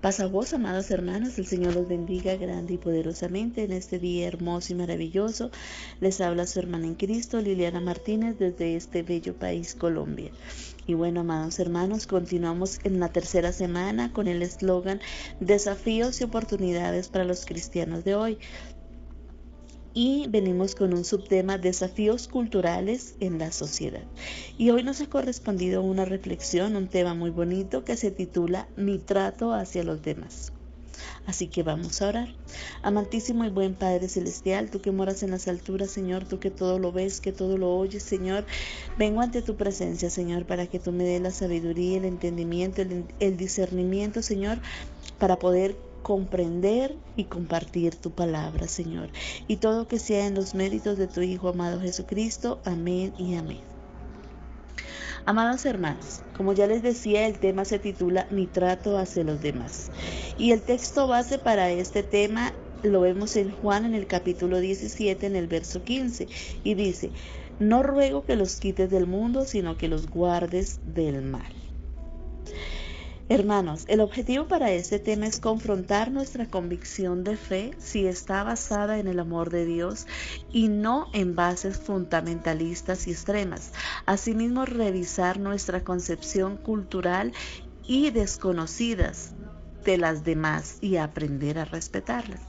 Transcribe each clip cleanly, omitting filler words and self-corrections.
Paz a vos, amados hermanos, el Señor los bendiga grande y poderosamente en este día hermoso y maravilloso. Les habla su hermana en Cristo, Liliana Martínez, desde este bello país, Colombia. Y bueno, amados hermanos, continuamos en la tercera semana con el eslogan Desafíos y oportunidades para los cristianos de hoy. Y venimos con un subtema, desafíos culturales en la sociedad. Y hoy nos ha correspondido una reflexión, un tema muy bonito que se titula Mi trato hacia los demás. Así que vamos a orar. Amantísimo y buen Padre Celestial, tú que moras en las alturas, Señor, tú que todo lo ves, que todo lo oyes, Señor, vengo ante tu presencia, Señor, para que tú me des la sabiduría, el entendimiento, el discernimiento, Señor, para poder comprender y compartir tu palabra, Señor, y todo que sea en los méritos de tu Hijo amado Jesucristo. Amén y amén. Amados hermanos, como ya les decía, el tema se titula Mi trato hacia los demás. Y el texto base para este tema lo vemos en Juan en el capítulo 17, en el verso 15, y dice: No ruego que los quites del mundo, sino que los guardes del mal. Hermanos, el objetivo para este tema es confrontar nuestra convicción de fe si está basada en el amor de Dios y no en bases fundamentalistas y extremas. Asimismo, revisar nuestra concepción cultural y desconocidas de las demás y aprender a respetarlas.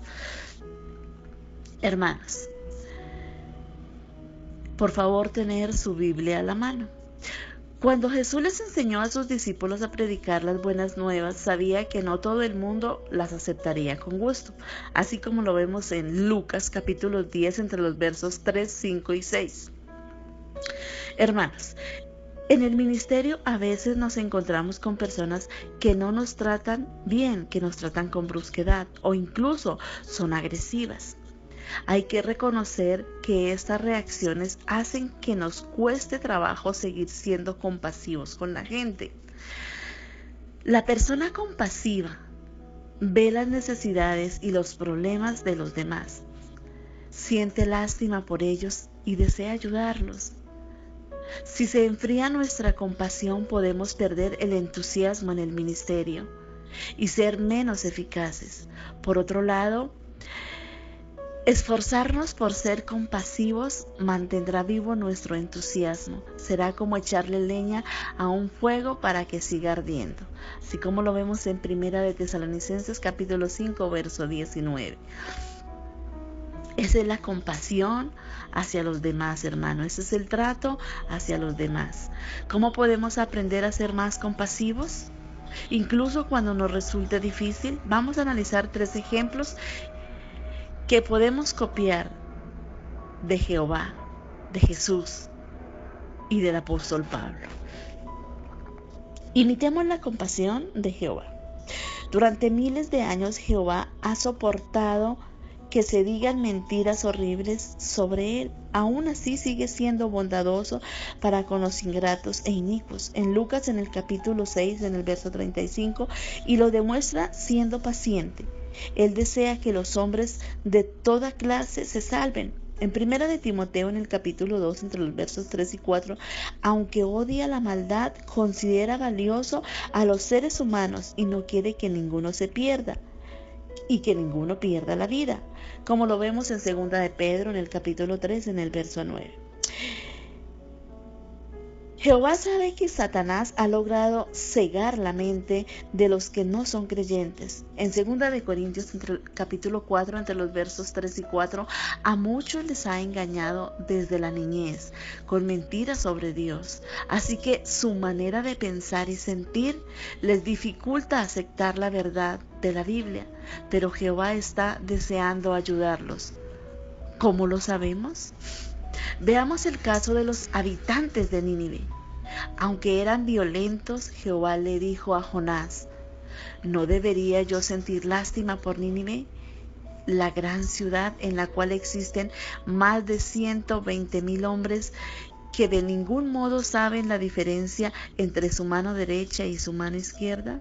Hermanos, por favor, tener su Biblia a la mano. Cuando Jesús les enseñó a sus discípulos a predicar las buenas nuevas, sabía que no todo el mundo las aceptaría con gusto, así como lo vemos en Lucas capítulo 10 entre los versos 3, 5 y 6. Hermanos, en el ministerio a veces nos encontramos con personas que no nos tratan bien, que nos tratan con brusquedad o incluso son agresivas. Hay que reconocer que estas reacciones hacen que nos cueste trabajo seguir siendo compasivos con la gente. La persona compasiva ve las necesidades y los problemas de los demás, siente lástima por ellos y desea ayudarlos. Si se enfría nuestra compasión, podemos perder el entusiasmo en el ministerio y ser menos eficaces. Por otro lado, esforzarnos por ser compasivos mantendrá vivo nuestro entusiasmo. Será como echarle leña a un fuego para que siga ardiendo, así como lo vemos en Primera de Tesalonicenses capítulo 5 verso 19. Esa es la compasión hacia los demás, hermano. Ese es el trato hacia los demás. ¿Cómo podemos aprender a ser más compasivos? Incluso cuando nos resulte difícil, vamos a analizar 3 ejemplos que podemos copiar de Jehová, de Jesús y del apóstol Pablo. Imitemos la compasión de Jehová. Durante miles de años Jehová ha soportado que se digan mentiras horribles sobre él. Aún así sigue siendo bondadoso para con los ingratos e inicuos. En Lucas en el capítulo 6, en el verso 35, y lo demuestra siendo paciente. Él desea que los hombres de toda clase se salven. En Primera de Timoteo, en el capítulo 2, entre los versos 3 y 4, aunque odia la maldad, considera valioso a los seres humanos y no quiere que ninguno se pierda y que ninguno pierda la vida, como lo vemos en Segunda de Pedro, en el capítulo 3, en el verso 9. Jehová sabe que Satanás ha logrado cegar la mente de los que no son creyentes. En 2 de Corintios, entre el capítulo 4, entre los versos 3 y 4, a muchos les ha engañado desde la niñez, con mentiras sobre Dios. Así que su manera de pensar y sentir les dificulta aceptar la verdad de la Biblia. Pero Jehová está deseando ayudarlos. ¿Cómo lo sabemos? Veamos el caso de los habitantes de Nínive. Aunque eran violentos, Jehová le dijo a Jonás: ¿no debería yo sentir lástima por Nínive, la gran ciudad en la cual existen más de 120,000 hombres que de ningún modo saben la diferencia entre su mano derecha y su mano izquierda?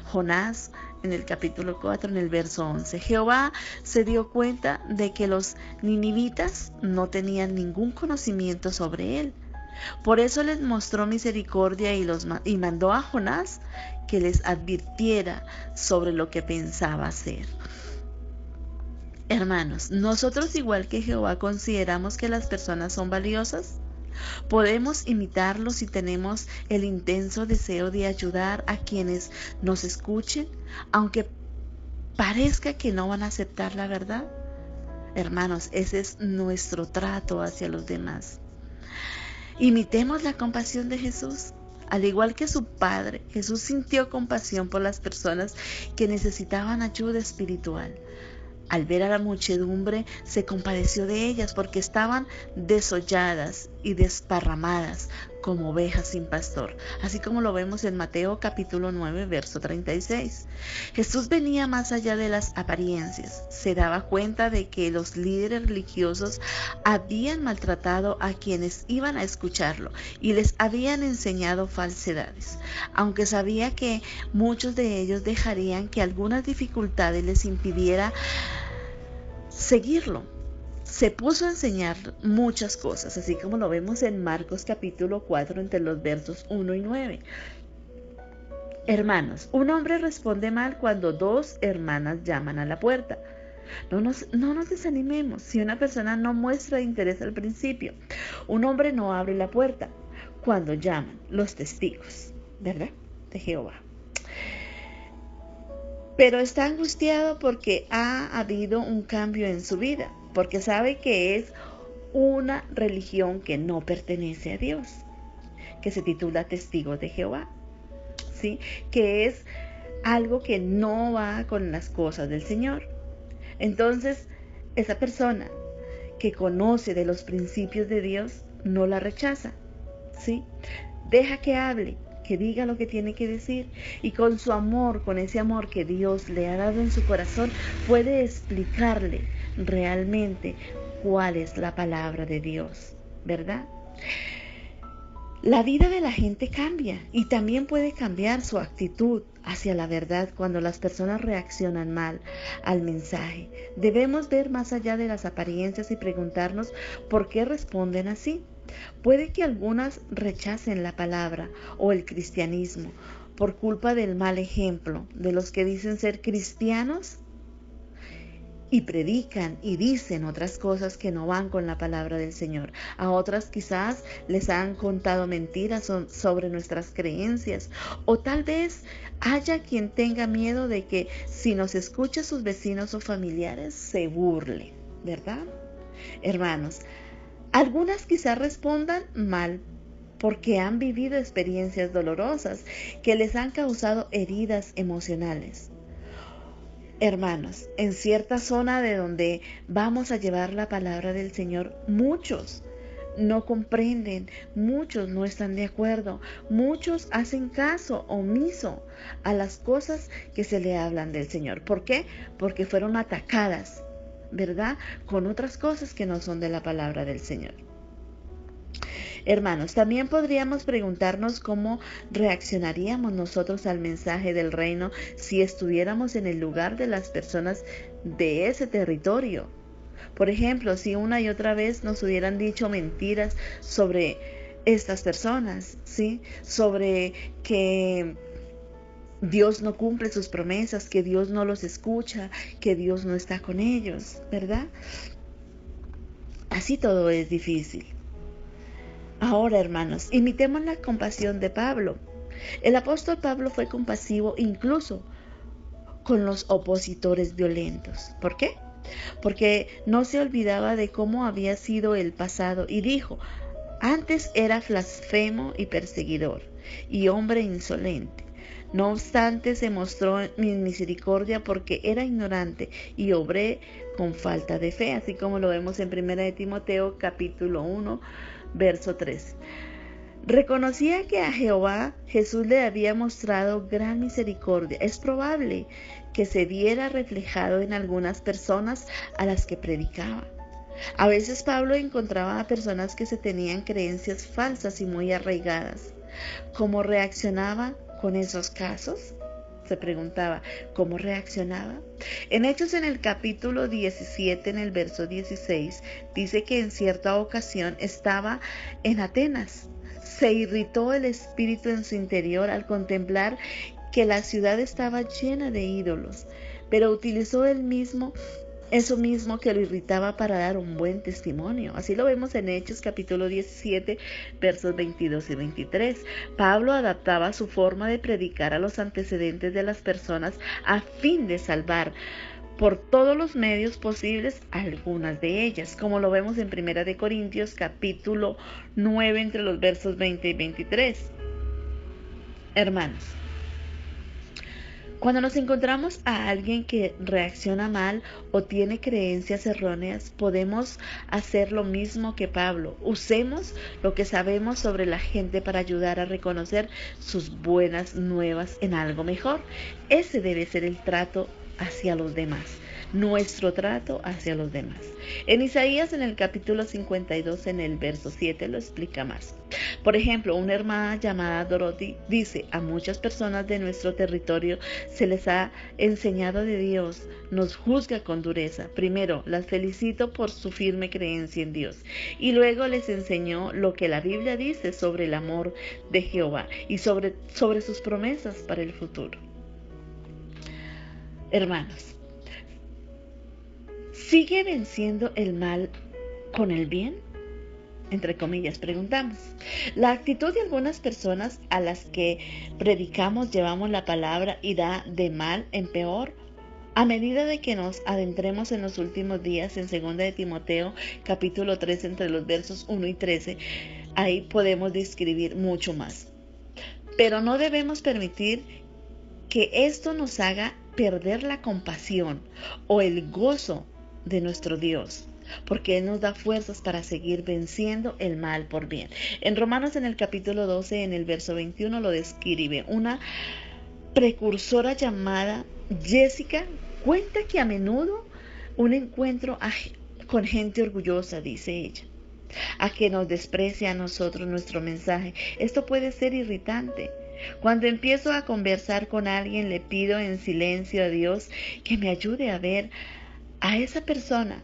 Jonás, en el capítulo 4, en el verso 11, Jehová se dio cuenta de que los ninivitas no tenían ningún conocimiento sobre él. Por eso les mostró misericordia y mandó a Jonás que les advirtiera sobre lo que pensaba hacer. Hermanos, nosotros igual que Jehová consideramos que las personas son valiosas. Podemos imitarlos si tenemos el intenso deseo de ayudar a quienes nos escuchen, aunque parezca que no van a aceptar la verdad. Hermanos, ese es nuestro trato hacia los demás. Imitemos la compasión de Jesús. Al igual que su Padre, Jesús sintió compasión por las personas que necesitaban ayuda espiritual. Al ver a la muchedumbre, se compadeció de ellas porque estaban desolladas y desparramadas como ovejas sin pastor, así como lo vemos en Mateo capítulo 9, verso 36. Jesús venía más allá de las apariencias. Se daba cuenta de que los líderes religiosos habían maltratado a quienes iban a escucharlo y les habían enseñado falsedades, aunque sabía que muchos de ellos dejarían que algunas dificultades les impidiera seguirlo. Se puso a enseñar muchas cosas, así como lo vemos en Marcos capítulo 4 entre los versos 1 y 9. Hermanos, un hombre responde mal cuando dos hermanas llaman a la puerta. No nos desanimemos si una persona no muestra interés al principio. Un hombre no abre la puerta cuando llaman los testigos, ¿verdad? De Jehová. Pero está angustiado porque ha habido un cambio en su vida, porque sabe que es una religión que no pertenece a Dios, que se titula Testigos de Jehová, ¿sí? Que es algo que no va con las cosas del Señor. Entonces, esa persona que conoce de los principios de Dios no la rechaza, ¿sí? Deja que hable, que diga lo que tiene que decir, y con su amor, con ese amor que Dios le ha dado en su corazón, puede explicarle realmente cuál es la palabra de Dios, ¿verdad? La vida de la gente cambia y también puede cambiar su actitud hacia la verdad cuando las personas reaccionan mal al mensaje. Debemos ver más allá de las apariencias y preguntarnos por qué responden así. Puede que algunas rechacen la palabra o el cristianismo por culpa del mal ejemplo de los que dicen ser cristianos y predican y dicen otras cosas que no van con la palabra del Señor. A otras quizás les han contado mentiras sobre nuestras creencias, o tal vez haya quien tenga miedo de que si nos escucha sus vecinos o familiares se burle, ¿verdad? Hermanos, algunas quizás respondan mal porque han vivido experiencias dolorosas que les han causado heridas emocionales. Hermanos, en cierta zona de donde vamos a llevar la palabra del Señor, muchos no comprenden, muchos no están de acuerdo, muchos hacen caso omiso a las cosas que se le hablan del Señor. ¿Por qué? Porque fueron atacadas, ¿verdad? Con otras cosas que no son de la palabra del Señor. Hermanos, también podríamos preguntarnos cómo reaccionaríamos nosotros al mensaje del reino si estuviéramos en el lugar de las personas de ese territorio. Por ejemplo, si una y otra vez nos hubieran dicho mentiras sobre estas personas, ¿sí? Sobre que Dios no cumple sus promesas, que Dios no los escucha, que Dios no está con ellos, ¿verdad? Así todo es difícil. Ahora, hermanos, imitemos la compasión de Pablo. El apóstol Pablo fue compasivo incluso con los opositores violentos. ¿Por qué? Porque no se olvidaba de cómo había sido el pasado y dijo: antes era blasfemo y perseguidor y hombre insolente. No obstante, se mostró mi misericordia porque era ignorante y obré con falta de fe, así como lo vemos en 1 de Timoteo capítulo 1, verso 3. Reconocía que a Jehová Jesús le había mostrado gran misericordia. Es probable que se viera reflejado en algunas personas a las que predicaba. A veces Pablo encontraba a personas que se tenían creencias falsas y muy arraigadas. ¿Cómo reaccionaba con esos casos? se preguntaba, ¿cómo reaccionaba? En Hechos, en el capítulo 17, en el verso 16, dice que en cierta ocasión estaba en Atenas. Se irritó el espíritu en su interior al contemplar que la ciudad estaba llena de ídolos, pero utilizó eso mismo que lo irritaba para dar un buen testimonio. Así lo vemos en Hechos capítulo 17, versos 22 y 23. Pablo adaptaba su forma de predicar a los antecedentes de las personas a fin de salvar por todos los medios posibles algunas de ellas, como lo vemos en 1 Corintios capítulo 9 entre los versos 20 y 23. Hermanos, cuando nos encontramos a alguien que reacciona mal o tiene creencias erróneas, podemos hacer lo mismo que Pablo. Usemos lo que sabemos sobre la gente para ayudar a reconocer sus buenas nuevas en algo mejor. Ese debe ser el trato hacia los demás, nuestro trato hacia los demás. En Isaías, en el capítulo 52, en el verso 7, lo explica más. Por ejemplo, una hermana llamada Dorothy dice: a muchas personas de nuestro territorio se les ha enseñado de Dios, nos juzga con dureza. Primero, las felicito por su firme creencia en Dios, y luego les enseñó lo que la Biblia dice sobre el amor de Jehová y sobre sus promesas para el futuro. Hermanos, ¿sigue venciendo el mal con el bien? Entre comillas, preguntamos. La actitud de algunas personas a las que predicamos, llevamos la palabra, irá de mal en peor a medida de que nos adentremos en los últimos días. En 2 de Timoteo capítulo 3, entre los versos 1 y 13, ahí podemos describir mucho más. Pero no debemos permitir que esto nos haga perder la compasión o el gozo de nuestro Dios, porque Él nos da fuerzas para seguir venciendo el mal por bien. En Romanos, en el capítulo 12, en el verso 21, lo describe. Una precursora llamada Jessica cuenta que a menudo un encuentro con gente orgullosa, dice ella, a que nos desprecia a nosotros nuestro mensaje. Esto puede ser irritante. Cuando empiezo a conversar con alguien, le pido en silencio a Dios que me ayude a ver a esa persona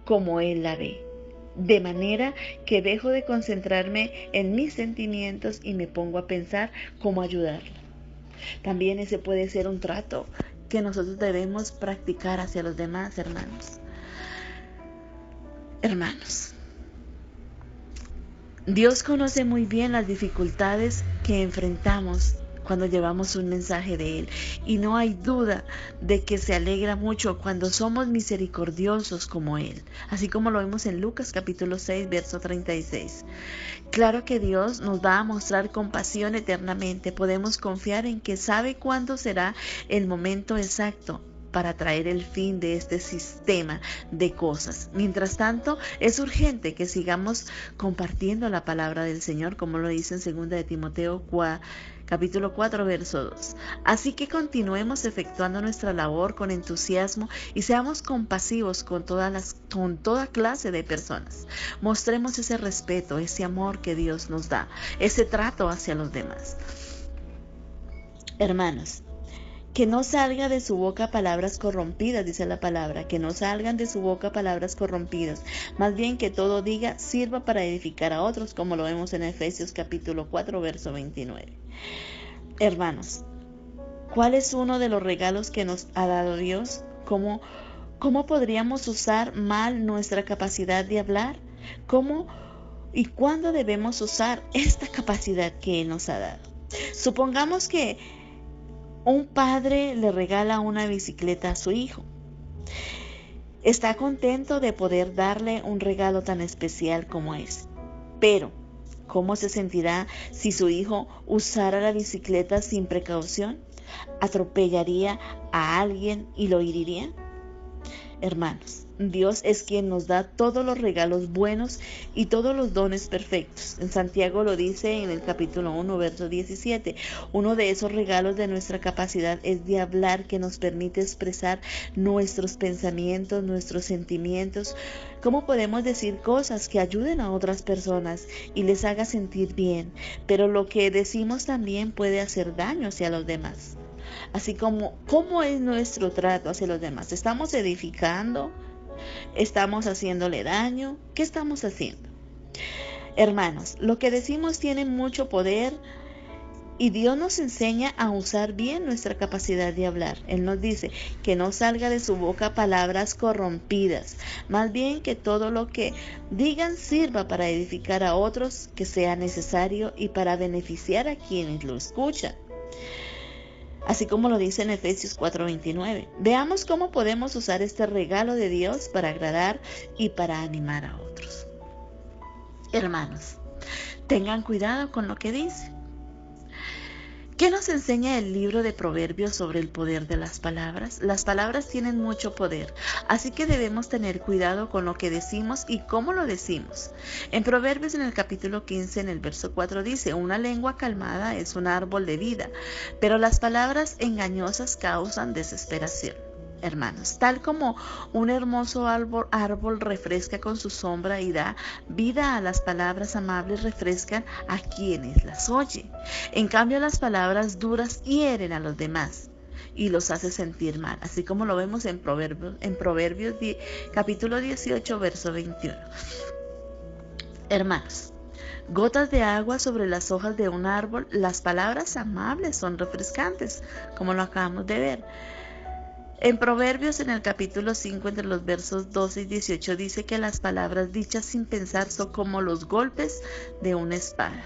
como Él la ve, de manera que dejo de concentrarme en mis sentimientos y me pongo a pensar cómo ayudarla. También ese puede ser un trato que nosotros debemos practicar hacia los demás, hermanos. Hermanos, Dios conoce muy bien las dificultades que enfrentamos cuando llevamos un mensaje de Él, y no hay duda de que se alegra mucho cuando somos misericordiosos como Él, así como lo vemos en Lucas capítulo 6, verso 36. Claro que Dios nos va a mostrar compasión eternamente. Podemos confiar en que sabe cuándo será el momento exacto para traer el fin de este sistema de cosas. Mientras tanto, es urgente que sigamos compartiendo la palabra del Señor, como lo dice en 2 de Timoteo capítulo 4, verso 2. Así que continuemos efectuando nuestra labor con entusiasmo y seamos compasivos con toda clase de personas. Mostremos ese respeto, ese amor que Dios nos da, ese trato hacia los demás. Hermanos, que no salga de su boca palabras corrompidas, dice la palabra, que no salgan de su boca palabras corrompidas, más bien que todo diga sirva para edificar a otros, como lo vemos en Efesios capítulo 4, verso 29. Hermanos, ¿cuál es uno de los regalos que nos ha dado Dios? ¿Cómo podríamos usar mal nuestra capacidad de hablar? ¿Cómo y cuándo debemos usar esta capacidad que Él nos ha dado? Supongamos que un padre le regala una bicicleta a su hijo. Está contento de poder darle un regalo tan especial como ese. Pero, ¿cómo se sentirá si su hijo usara la bicicleta sin precaución? ¿Atropellaría a alguien y lo heriría? Hermanos, Dios es quien nos da todos los regalos buenos y todos los dones perfectos. En Santiago lo dice en el capítulo 1, verso 17. Uno de esos regalos de nuestra capacidad es de hablar, que nos permite expresar nuestros pensamientos, nuestros sentimientos. ¿Cómo podemos decir cosas que ayuden a otras personas y les haga sentir bien? Pero lo que decimos también puede hacer daño hacia los demás. Así como cómo es nuestro trato hacia los demás. ¿Estamos edificando? ¿Estamos haciéndole daño? ¿Qué estamos haciendo? Hermanos, lo que decimos tiene mucho poder y Dios nos enseña a usar bien nuestra capacidad de hablar. Él nos dice que no salga de su boca palabras corrompidas, más bien que todo lo que digan sirva para edificar a otros, que sea necesario y para beneficiar a quienes lo escuchan. Así como lo dice en Efesios 4:29. Veamos cómo podemos usar este regalo de Dios para agradar y para animar a otros. Hermanos, tengan cuidado con lo que dicen. ¿Qué nos enseña el libro de Proverbios sobre el poder de las palabras? Las palabras tienen mucho poder, así que debemos tener cuidado con lo que decimos y cómo lo decimos. En Proverbios, en el capítulo 15, en el verso 4 dice: una lengua calmada es un árbol de vida, pero las palabras engañosas causan desesperación. Hermanos, tal como un hermoso árbol refresca con su sombra y da vida a las palabras amables, refrescan a quienes las oyen. En cambio, las palabras duras hieren a los demás y los hace sentir mal, así como lo vemos en Proverbios capítulo 18, verso 21. Hermanos, gotas de agua sobre las hojas de un árbol, las palabras amables son refrescantes, como lo acabamos de ver. En Proverbios, en el capítulo 5, entre los versos 12 y 18, dice que las palabras dichas sin pensar son como los golpes de una espada.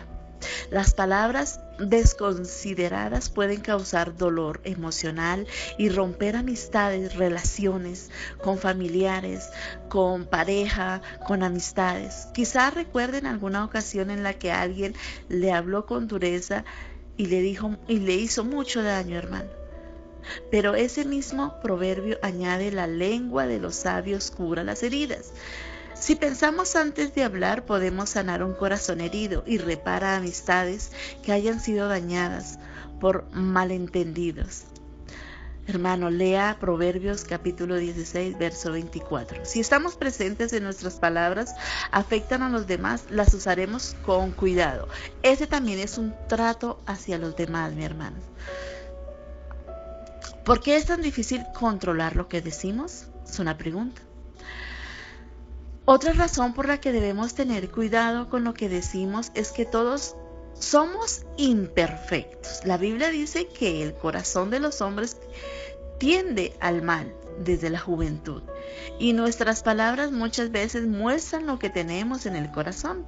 Las palabras desconsideradas pueden causar dolor emocional y romper amistades, relaciones con familiares, con pareja, con amistades. Quizás recuerden alguna ocasión en la que alguien le habló con dureza y le hizo mucho daño, hermano. Pero ese mismo proverbio añade: la lengua de los sabios cura las heridas. Si pensamos antes de hablar, podemos sanar un corazón herido y repara amistades que hayan sido dañadas por malentendidos. Hermano, lea Proverbios capítulo 16, verso 24. Si estamos presentes en nuestras palabras, afectan a los demás, las usaremos con cuidado. Ese también es un trato hacia los demás, mi hermano. ¿Por qué es tan difícil controlar lo que decimos? Es una pregunta. Otra razón por la que debemos tener cuidado con lo que decimos es que todos somos imperfectos. La Biblia dice que el corazón de los hombres tiende al mal desde la juventud y nuestras palabras muchas veces muestran lo que tenemos en el corazón.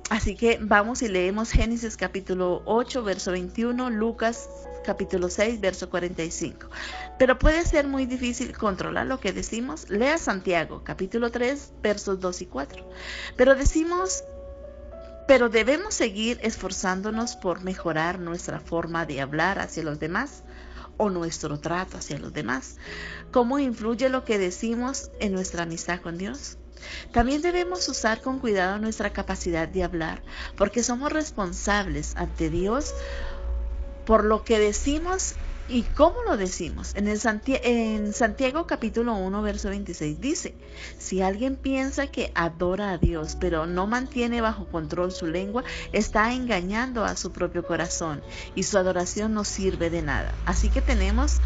Así que vamos y leemos Génesis capítulo 8, verso 21, Lucas capítulo 6, verso 45. Pero puede ser muy difícil controlar lo que decimos. Lea Santiago capítulo 3, versos 2 y 4. Pero debemos seguir esforzándonos por mejorar nuestra forma de hablar hacia los demás o nuestro trato hacia los demás. ¿Cómo influye lo que decimos en nuestra amistad con Dios? También debemos usar con cuidado nuestra capacidad de hablar, porque somos responsables ante Dios por lo que decimos y cómo lo decimos. En Santiago capítulo 1, verso 26 dice: si alguien piensa que adora a Dios, pero no mantiene bajo control su lengua, está engañando a su propio corazón y su adoración no sirve de nada. Así que tenemos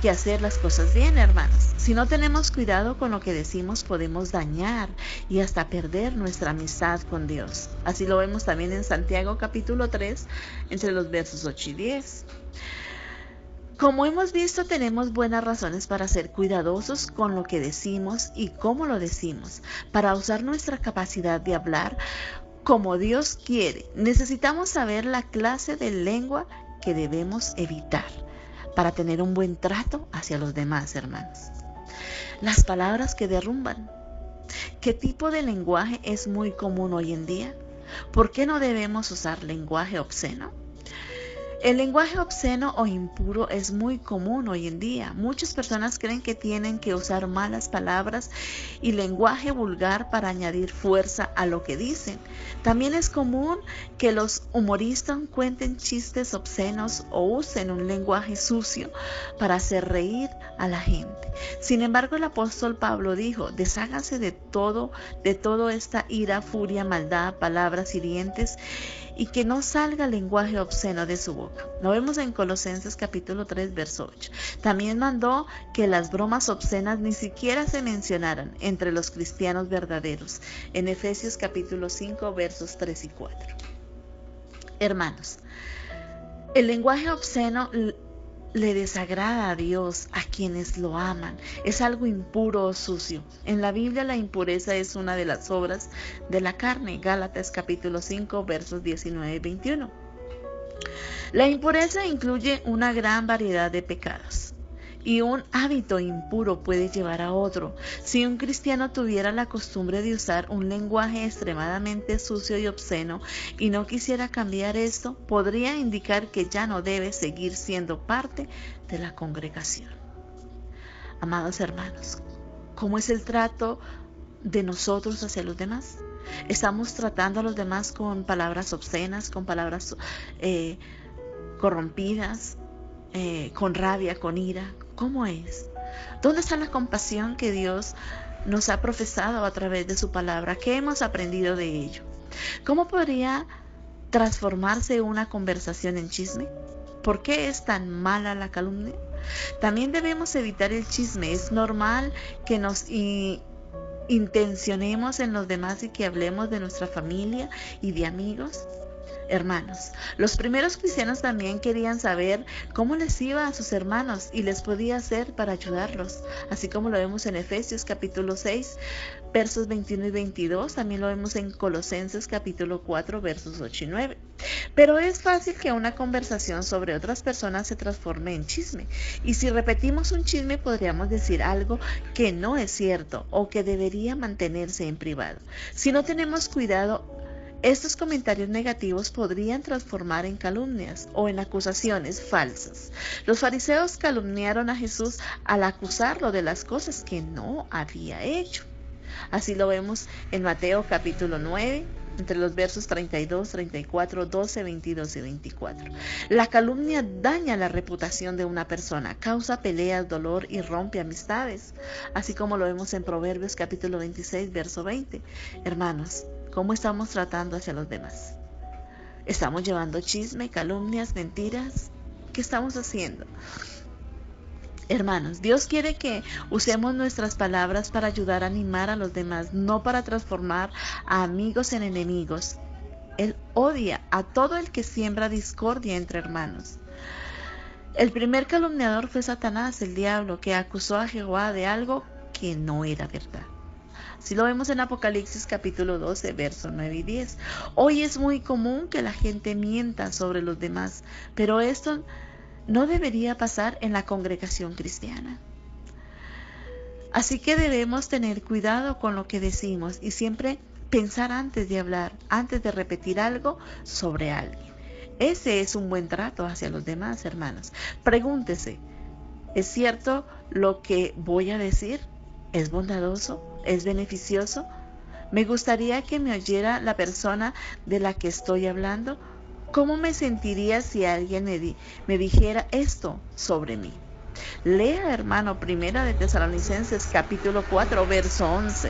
que hacer las cosas bien, hermanos. Si no tenemos cuidado con lo que decimos, podemos dañar y hasta perder nuestra amistad con Dios. Así lo vemos también en Santiago capítulo 3, entre los versos 8 y 10. Como hemos visto, tenemos buenas razones para ser cuidadosos con lo que decimos y cómo lo decimos, para usar nuestra capacidad de hablar como Dios quiere. Necesitamos saber la clase de lengua que debemos evitar para tener un buen trato hacia los demás, hermanos. Las palabras que derrumban. ¿Qué tipo de lenguaje es muy común hoy en día? ¿Por qué no debemos usar lenguaje obsceno? El lenguaje obsceno o impuro es muy común hoy en día. Muchas personas creen que tienen que usar malas palabras y lenguaje vulgar para añadir fuerza a lo que dicen. También es común que los humoristas cuenten chistes obscenos o usen un lenguaje sucio para hacer reír a la gente. Sin embargo, el apóstol Pablo dijo: desháganse de todo esta ira, furia, maldad, palabras hirientes y que no salga lenguaje obsceno de su boca. Lo vemos en Colosenses capítulo 3, verso 8. También mandó que las bromas obscenas ni siquiera se mencionaran entre los cristianos verdaderos, en Efesios capítulo 5, versos 3 y 4. Hermanos, el lenguaje obsceno le desagrada a Dios, a quienes lo aman. Es algo impuro o sucio. En la Biblia la impureza es una de las obras de la carne. Gálatas capítulo 5 versos 19 y 21. La impureza incluye una gran variedad de pecados. Y un hábito impuro puede llevar a otro. Si un cristiano tuviera la costumbre de usar un lenguaje extremadamente sucio y obsceno y no quisiera cambiar esto, podría indicar que ya no debe seguir siendo parte de la congregación. Amados hermanos, ¿cómo es el trato de nosotros hacia los demás? ¿Estamos tratando a los demás con palabras obscenas, con palabras corrompidas, con rabia, con ira? ¿Cómo es? ¿Dónde está la compasión que Dios nos ha profesado a través de su palabra? ¿Qué hemos aprendido de ello? ¿Cómo podría transformarse una conversación en chisme? ¿Por qué es tan mala la calumnia? También debemos evitar el chisme. Es normal que nos intencionemos en los demás y que hablemos de nuestra familia y de amigos. Hermanos, los primeros cristianos también querían saber cómo les iba a sus hermanos y les podía hacer para ayudarlos, así como lo vemos en Efesios capítulo 6, versos 21 y 22, también lo vemos en Colosenses capítulo 4, versos 8 y 9. Pero es fácil que una conversación sobre otras personas se transforme en chisme, y si repetimos un chisme podríamos decir algo que no es cierto o que debería mantenerse en privado. Si no tenemos cuidado, estos comentarios negativos podrían transformar en calumnias o en acusaciones falsas. Los fariseos calumniaron a Jesús al acusarlo de las cosas que no había hecho. Así lo vemos en Mateo capítulo 9, entre los versos 32, 34, 12, 22 y 24. La calumnia daña la reputación de una persona, causa peleas, dolor y rompe amistades, así como lo vemos en Proverbios capítulo 26, verso 20. Hermanos, ¿cómo estamos tratando hacia los demás? ¿Estamos llevando chisme, calumnias, mentiras? ¿Qué estamos haciendo? Hermanos, Dios quiere que usemos nuestras palabras para ayudar a animar a los demás, no para transformar a amigos en enemigos. Él odia a todo el que siembra discordia entre hermanos. El primer calumniador fue Satanás, el diablo, que acusó a Jehová de algo que no era verdad. Así lo vemos en Apocalipsis capítulo 12, versos 9 y 10. Hoy es muy común que la gente mienta sobre los demás, pero esto no debería pasar en la congregación cristiana. Así que debemos tener cuidado con lo que decimos y siempre pensar antes de hablar, antes de repetir algo sobre alguien. Ese es un buen trato hacia los demás, hermanos. Pregúntese, ¿es cierto lo que voy a decir? ¿Es bondadoso? ¿Es beneficioso? ¿Me gustaría que me oyera la persona de la que estoy hablando? ¿Cómo me sentiría si alguien me dijera esto sobre mí? Lea, hermano, Primera de Tesalonicenses capítulo 4, verso 11.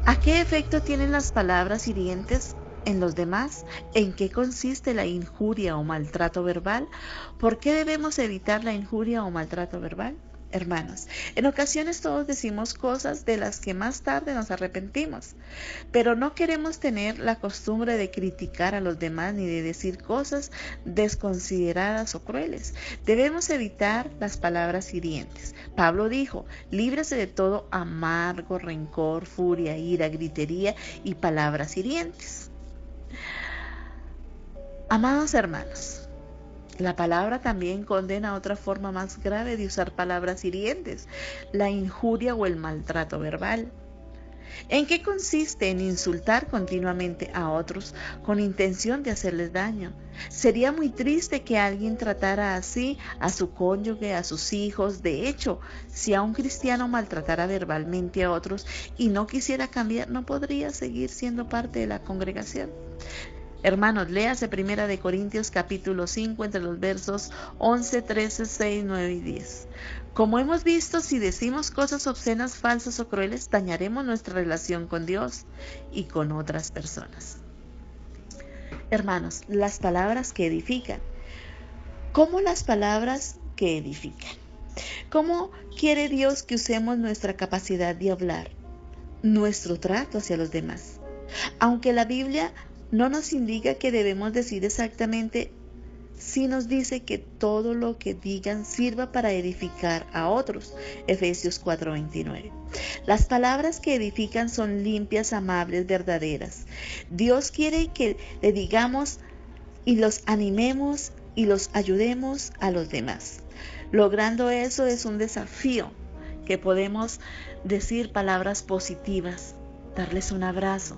¿A qué efecto tienen las palabras hirientes en los demás? ¿En qué consiste la injuria o maltrato verbal? ¿Por qué debemos evitar la injuria o maltrato verbal? Hermanos, en ocasiones todos decimos cosas de las que más tarde nos arrepentimos, pero no queremos tener la costumbre de criticar a los demás ni de decir cosas desconsideradas o crueles. Debemos evitar las palabras hirientes. Pablo dijo, líbrese de todo amargo, rencor, furia, ira, gritería y palabras hirientes. Amados hermanos, la palabra también condena otra forma más grave de usar palabras hirientes, la injuria o el maltrato verbal. ¿En qué consiste en insultar continuamente a otros con intención de hacerles daño? Sería muy triste que alguien tratara así a su cónyuge, a sus hijos. De hecho, si a un cristiano maltratara verbalmente a otros y no quisiera cambiar, no podría seguir siendo parte de la congregación. Hermanos, léase Primera de Corintios capítulo 5 entre los versos 11, 13, 6, 9 y 10. Como hemos visto, si decimos cosas obscenas, falsas o crueles, dañaremos nuestra relación con Dios y con otras personas. Hermanos, las palabras que edifican. ¿Cómo las palabras que edifican? ¿Cómo quiere Dios que usemos nuestra capacidad de hablar, nuestro trato hacia los demás? Aunque la Biblia no nos indica que debemos decir exactamente, sí nos dice que todo lo que digan sirva para edificar a otros. Efesios 4:29. Las palabras que edifican son limpias, amables, verdaderas. Dios quiere que le digamos y los animemos y los ayudemos a los demás. Logrando eso es un desafío, que podemos decir palabras positivas, darles un abrazo.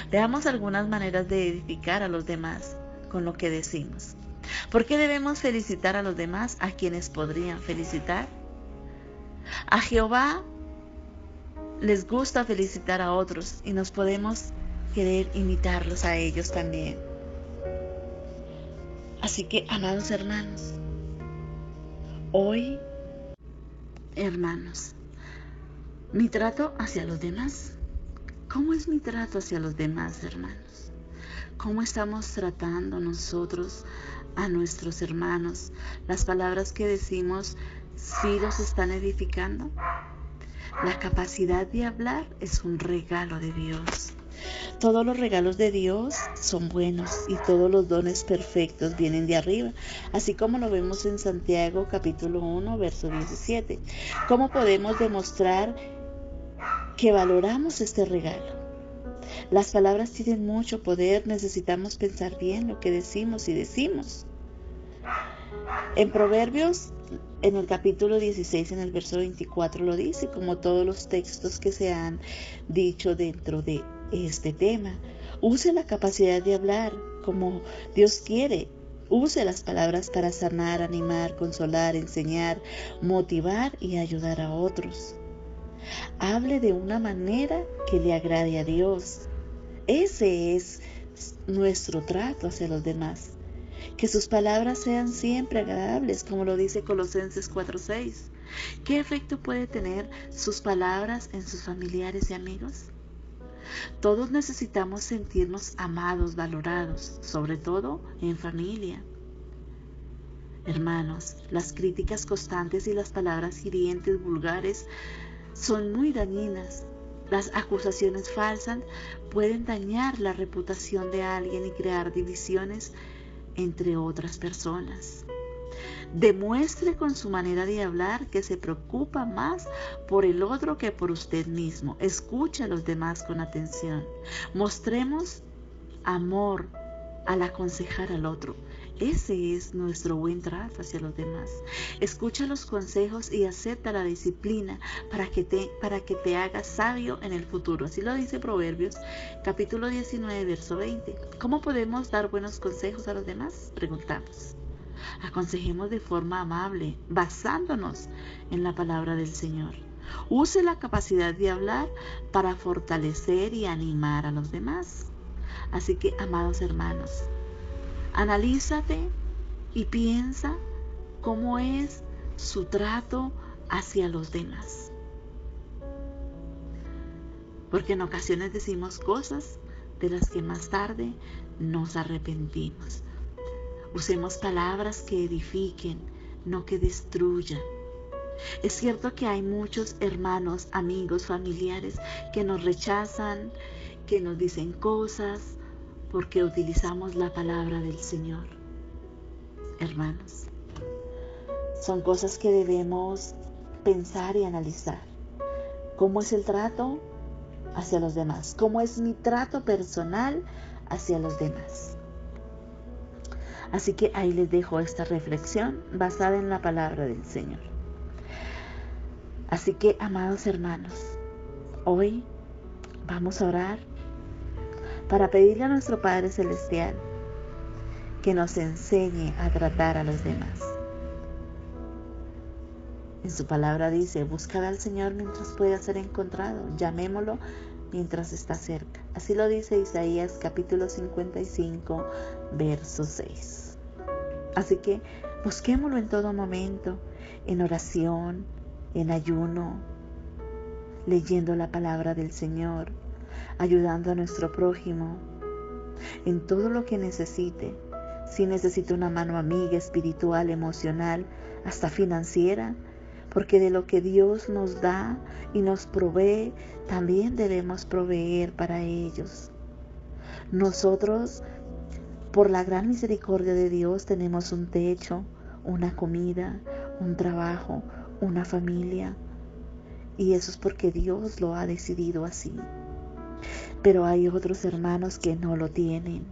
Veamos algunas maneras de edificar a los demás con lo que decimos. ¿Por qué debemos felicitar a los demás, a quienes podrían felicitar? A Jehová les gusta felicitar a otros y nos podemos querer imitarlos a ellos también. Así que, amados hermanos, hoy, hermanos, mi trato hacia los demás. ¿Cómo es mi trato hacia los demás, hermanos? ¿Cómo estamos tratando nosotros a nuestros hermanos? ¿Las palabras que decimos sí los están edificando? La capacidad de hablar es un regalo de Dios. Todos los regalos de Dios son buenos y todos los dones perfectos vienen de arriba, así como lo vemos en Santiago capítulo 1, verso 17. ¿Cómo podemos demostrar que valoramos este regalo? Las palabras tienen mucho poder, necesitamos pensar bien lo que decimos y decimos. En Proverbios, en el capítulo 16, en el verso 24 lo dice, como todos los textos que se han dicho dentro de este tema. Use la capacidad de hablar como Dios quiere. Use las palabras para sanar, animar, consolar, enseñar, motivar y ayudar a otros. Hable de una manera que le agrade a Dios. Ese es nuestro trato hacia los demás. Que sus palabras sean siempre agradables, como lo dice Colosenses 4:6. ¿Qué efecto puede tener sus palabras en sus familiares y amigos? Todos necesitamos sentirnos amados, valorados, sobre todo en familia. Hermanos, las críticas constantes y las palabras hirientes, vulgares, son muy dañinas. Las acusaciones falsas pueden dañar la reputación de alguien y crear divisiones entre otras personas. Demuestre con su manera de hablar que se preocupa más por el otro que por usted mismo. Escuche a los demás con atención. Mostremos amor al aconsejar al otro. Ese es nuestro buen trato hacia los demás. Escucha los consejos y acepta la disciplina para que te hagas sabio en el futuro. Así lo dice Proverbios, capítulo 19, verso 20. ¿Cómo podemos dar buenos consejos a los demás? Preguntamos. Aconsejemos de forma amable, basándonos en la palabra del Señor. Use la capacidad de hablar para fortalecer y animar a los demás. Así que, amados hermanos, analízate y piensa cómo es su trato hacia los demás. Porque en ocasiones decimos cosas de las que más tarde nos arrepentimos. Usemos palabras que edifiquen, no que destruyan. Es cierto que hay muchos hermanos, amigos, familiares que nos rechazan, que nos dicen cosas porque utilizamos la palabra del Señor. Hermanos, son cosas que debemos pensar y analizar. ¿Cómo es el trato hacia los demás? ¿Cómo es mi trato personal hacia los demás? Así que ahí les dejo esta reflexión basada en la palabra del Señor. Así que, amados hermanos, hoy vamos a orar para pedirle a nuestro Padre Celestial que nos enseñe a tratar a los demás. En su palabra dice, buscad al Señor mientras pueda ser encontrado, llamémoslo mientras está cerca. Así lo dice Isaías capítulo 55, verso 6. Así que busquémoslo en todo momento, en oración, en ayuno, leyendo la palabra del Señor, ayudando a nuestro prójimo, en todo lo que necesite. Si necesita una mano amiga, espiritual, emocional, hasta financiera, porque de lo que Dios nos da y nos provee, también debemos proveer para ellos. Nosotros, por la gran misericordia de Dios, tenemos un techo, una comida, un trabajo, una familia, y eso es porque Dios lo ha decidido así. Pero hay otros hermanos que no lo tienen.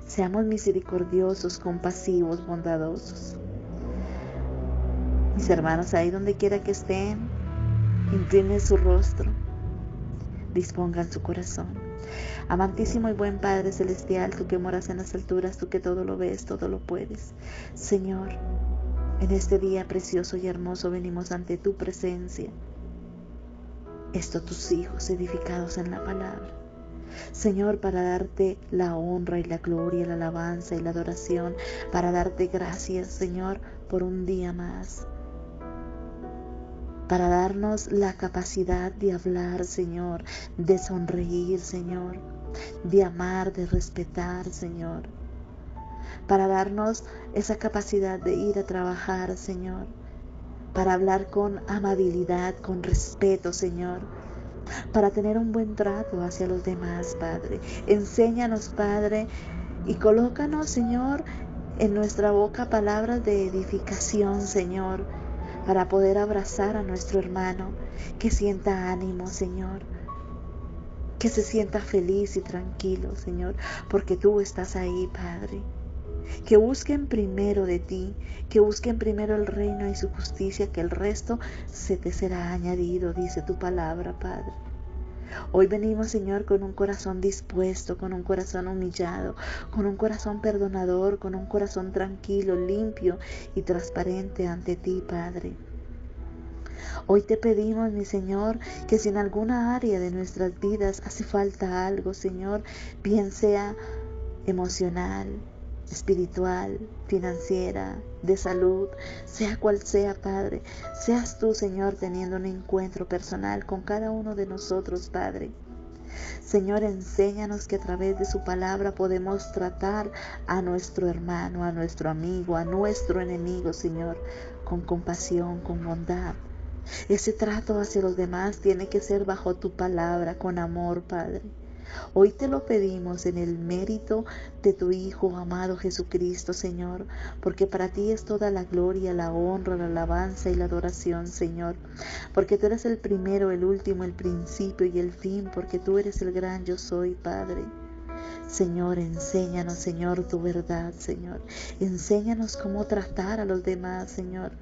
Seamos misericordiosos, compasivos, bondadosos. Mis hermanos, ahí donde quiera que estén, inclinen su rostro, dispongan su corazón. Amantísimo y buen Padre Celestial, tú que moras en las alturas, tú que todo lo ves, todo lo puedes. Señor, en este día precioso y hermoso venimos ante tu presencia. Tus hijos edificados en la palabra. Señor, para darte la honra y la gloria, la alabanza y la adoración, para darte gracias, Señor, por un día más, para darnos la capacidad de hablar, Señor, de sonreír, Señor, de amar, de respetar, Señor, para darnos esa capacidad de ir a trabajar, Señor, para hablar con amabilidad, con respeto, Señor, para tener un buen trato hacia los demás, Padre. Enséñanos, Padre, y colócanos, Señor, en nuestra boca palabras de edificación, Señor, para poder abrazar a nuestro hermano, que sienta ánimo, Señor, que se sienta feliz y tranquilo, Señor, porque tú estás ahí, Padre. Que busquen primero de ti, que busquen primero el reino y su justicia, que el resto se te será añadido, dice tu palabra, Padre. Hoy venimos, Señor, con un corazón dispuesto, con un corazón humillado, con un corazón perdonador, con un corazón tranquilo, limpio y transparente ante ti, Padre. Hoy te pedimos, mi Señor, que si en alguna área de nuestras vidas hace falta algo, Señor, bien sea emocional, espiritual, financiera, de salud, sea cual sea, Padre, seas tú, Señor, teniendo un encuentro personal con cada uno de nosotros, Padre. Señor, enséñanos que a través de su palabra podemos tratar a nuestro hermano, a nuestro amigo, a nuestro enemigo, Señor, con compasión, con bondad. Ese trato hacia los demás tiene que ser bajo tu palabra, con amor, Padre. Hoy te lo pedimos en el mérito de tu Hijo amado Jesucristo, Señor, porque para ti es toda la gloria, la honra, la alabanza y la adoración, Señor, porque tú eres el primero, el último, el principio y el fin, porque tú eres el gran yo soy, Padre. Señor, enséñanos, Señor, tu verdad, Señor. Enséñanos cómo tratar a los demás, Señor.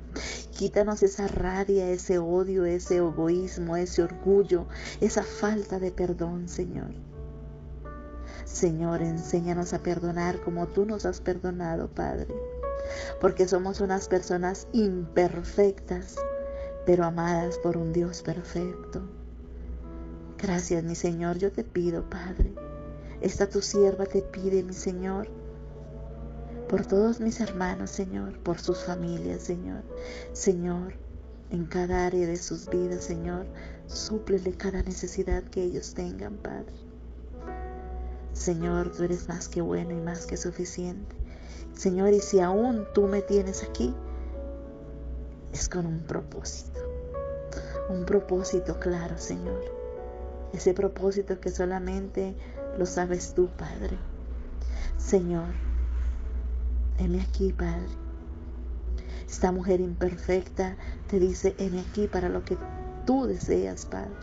Quítanos esa rabia, ese odio, ese egoísmo, ese orgullo, esa falta de perdón, Señor. Señor, enséñanos a perdonar como tú nos has perdonado, Padre, porque somos unas personas imperfectas, pero amadas por un Dios perfecto. Gracias, mi Señor, yo te pido, Padre, esta tu sierva te pide, mi Señor, por todos mis hermanos, Señor, por sus familias, Señor. Señor, en cada área de sus vidas, Señor, súplele cada necesidad que ellos tengan, Padre. Señor, tú eres más que bueno y más que suficiente. Señor, y si aún tú me tienes aquí, es con un propósito claro, Señor. Ese propósito que solamente lo sabes tú, Padre. Señor, heme aquí, Padre. Esta mujer imperfecta te dice, heme aquí para lo que tú deseas, Padre.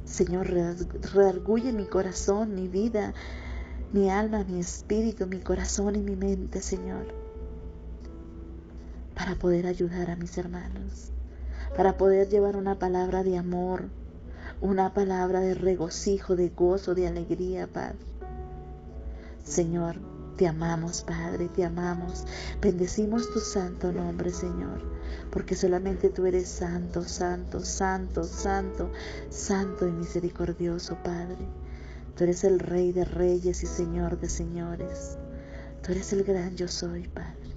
Señor, redarguye mi corazón, mi vida, mi alma, mi espíritu, mi corazón y mi mente, Señor, para poder ayudar a mis hermanos, para poder llevar una palabra de amor, una palabra de regocijo, de gozo, de alegría, Padre. Señor, te amamos, Padre, te amamos. Bendecimos tu santo nombre, Señor, porque solamente tú eres santo, santo, santo, santo, santo y misericordioso, Padre. Tú eres el Rey de reyes y Señor de señores. Tú eres el gran yo soy, Padre.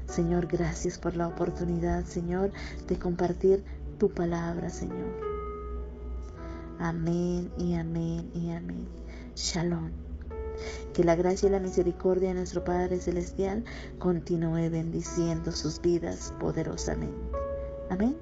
Señor, gracias por la oportunidad, Señor, de compartir tu palabra, Señor. Amén y amén y amén. Shalom. Que la gracia y la misericordia de nuestro Padre Celestial continúe bendiciendo sus vidas poderosamente. Amén.